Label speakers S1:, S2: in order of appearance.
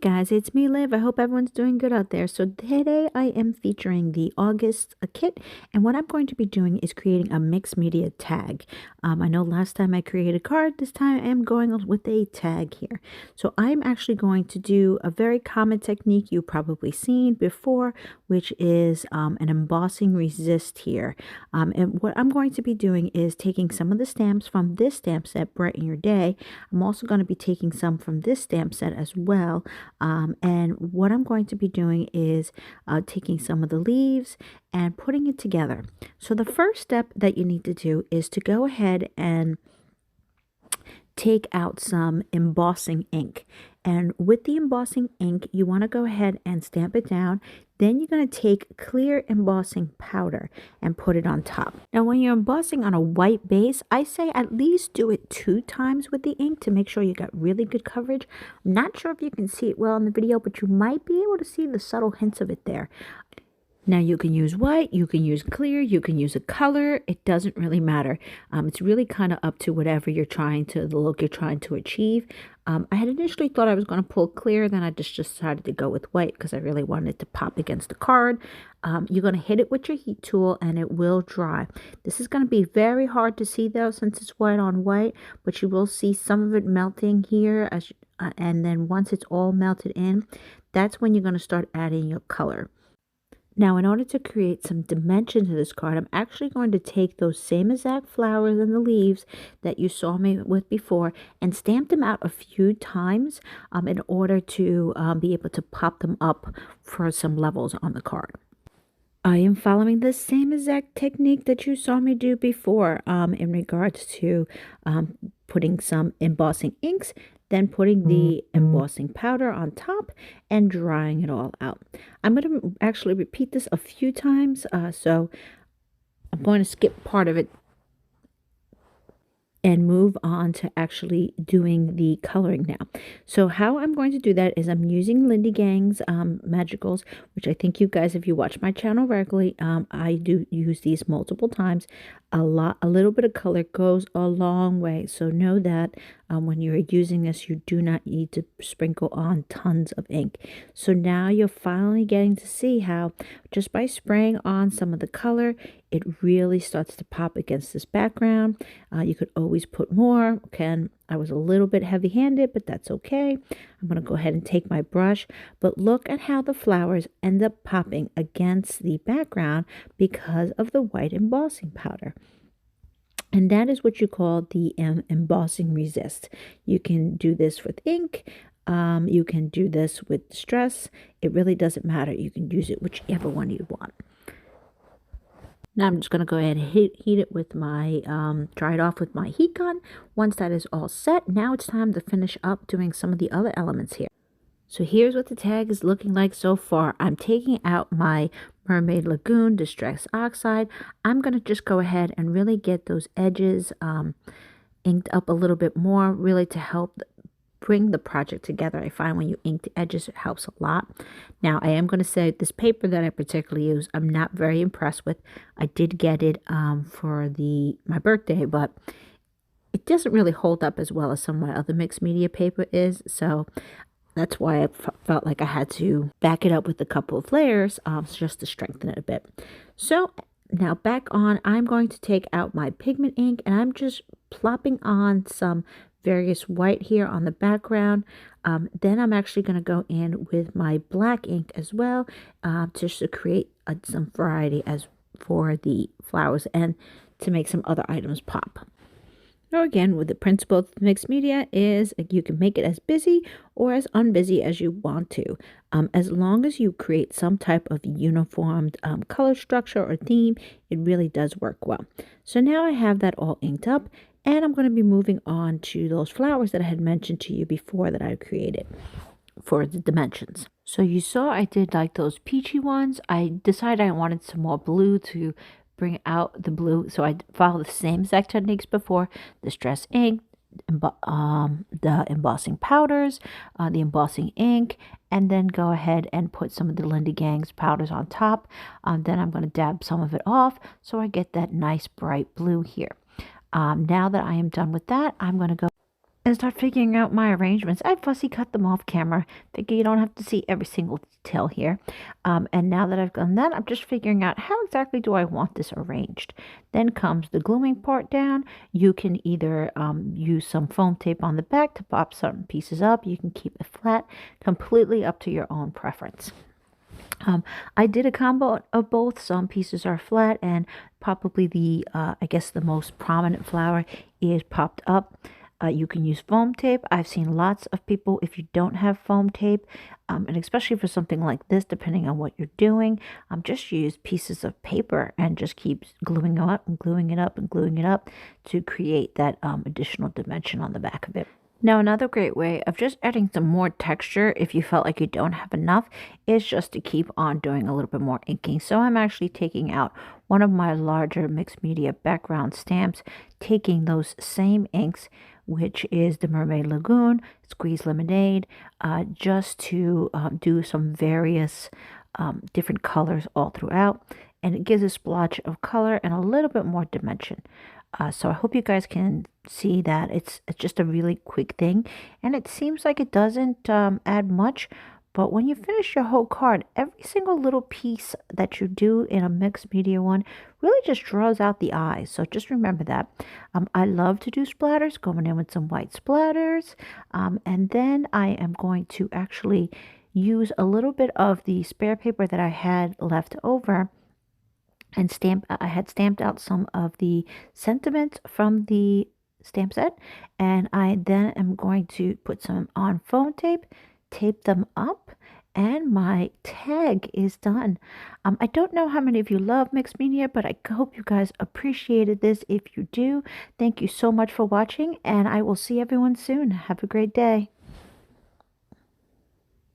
S1: guys, it's me, Liv. I hope everyone's doing good out there. So today I am featuring the August kit, and what I'm going to be doing is creating a mixed media tag. I know last time I created a card, this time I am going with a tag here. So I'm actually going to do a very common technique you've probably seen before, which is an embossing resist here. And what I'm going to be doing is taking some of the stamps from this stamp set, Brighten Your Day. I'm also going to be taking some from this stamp set as well. And what I'm going to be doing is taking some of the leaves and putting it together. So the first step that you need to do is to go ahead and take out some embossing ink. And with the embossing ink, you want to go ahead and stamp it down. Then you're going to take clear embossing powder and put it on top. Now, when you're embossing on a white base, I say at least do it 2 times with the ink to make sure you got really good coverage. I'm not sure if you can see it well in the video, but you might be able to see the subtle hints of it there. Now you can use white, you can use clear, you can use a color. It doesn't really matter. It's really kind of up to whatever the look you're trying to achieve. I had initially thought I was going to pull clear, then I just decided to go with white because I really wanted it to pop against the card. You're going to hit it with your heat tool and it will dry. This is going to be very hard to see though since it's white on white, but you will see some of it melting here and then once it's all melted in, that's when you're going to start adding your color. Now, in order to create some dimension to this card, I'm actually going to take those same exact flowers and the leaves that you saw me with before and stamp them out a few times in order to be able to pop them up for some levels on the card. I am following the same exact technique that you saw me do before in regards to putting some embossing inks, then putting the embossing powder on top and drying it all out. I'm going to actually repeat this a few times, so I'm going to skip part of it and move on to actually doing the coloring now. So how I'm going to do that is I'm using Lindy Gang's Magicals, which I think you guys, if you watch my channel regularly, I do use these multiple times. A little bit of color goes a long way. So know that when you're using this, you do not need to sprinkle on tons of ink. So now you're finally getting to see how just by spraying on some of the color, it really starts to pop against this background. You could always put more. Again, I was a little bit heavy-handed, but that's okay. I'm going to go ahead and take my brush, but look at how the flowers end up popping against the background because of the white embossing powder. And that is what you call the embossing resist. You can do this with ink. You can do this with distress. It really doesn't matter. You can use it whichever one you want. Now I'm just going to go ahead and heat it with my, dry it off with my heat gun. Once that is all set, now it's time to finish up doing some of the other elements here. So here's what the tag is looking like so far. I'm taking out my Mermaid Lagoon Distress Oxide. I'm going to just go ahead and really get those edges inked up a little bit more, really to help bring the project together. I find when you ink the edges, it helps a lot. Now, I am going to say this paper that I particularly use, I'm not very impressed with. I did get it for my birthday, but it doesn't really hold up as well as some of my other mixed media paper is. So that's why I felt like I had to back it up with a couple of layers just to strengthen it a bit. So now back on, I'm going to take out my pigment ink and I'm just plopping on some various white here on the background. Then I'm actually going to go in with my black ink as well, just to create some variety as for the flowers and to make some other items pop. Now again, with the principle of mixed media is you can make it as busy or as unbusy as you want to. As long as you create some type of uniformed color structure or theme, it really does work well. So now I have that all inked up. And I'm going to be moving on to those flowers that I had mentioned to you before that I created for the dimensions. So you saw I did like those peachy ones. I decided I wanted some more blue to bring out the blue. So I followed the same exact techniques before. Distress ink, the embossing powders, the embossing ink, and then go ahead and put some of the Lindy Gang's powders on top. Then I'm going to dab some of it off so I get that nice bright blue here. Now that I am done with that, I'm going to go and start figuring out my arrangements. I fussy cut them off camera. Figure you don't have to see every single detail here. And now that I've done that, I'm just figuring out how exactly do I want this arranged. Then comes the gluing part down. You can either use some foam tape on the back to pop certain pieces up. You can keep it flat, completely up to your own preference. I did a combo of both. Some pieces are flat, and probably I guess the most prominent flower is popped up. You can use foam tape. I've seen lots of people, if you don't have foam tape, and especially for something like this, depending on what you're doing, just use pieces of paper and just keep gluing them up and gluing it up and gluing it up to create that additional dimension on the back of it. Now, another great way of just adding some more texture if you felt like you don't have enough is just to keep on doing a little bit more inking. So I'm actually taking out one of my larger mixed media background stamps, taking those same inks, which is the Mermaid Lagoon, Squeeze Lemonade, just to do some various different colors all throughout. And it gives a splotch of color and a little bit more dimension. So I hope you guys can see that it's just a really quick thing, and it seems like it doesn't add much, but when you finish your whole card, every single little piece that you do in a mixed media one really just draws out the eyes. So just remember that. I love to do splatters, going in with some white splatters, and then I am going to actually use a little bit of the spare paper that I had left over and I had stamped out some of the sentiments from the stamp set, and I then am going to put some on foam tape them up, and my tag is done. I don't know how many of you love mixed media, but I hope you guys appreciated this. If you do, thank you so much for watching, and I will see everyone soon. Have a great day.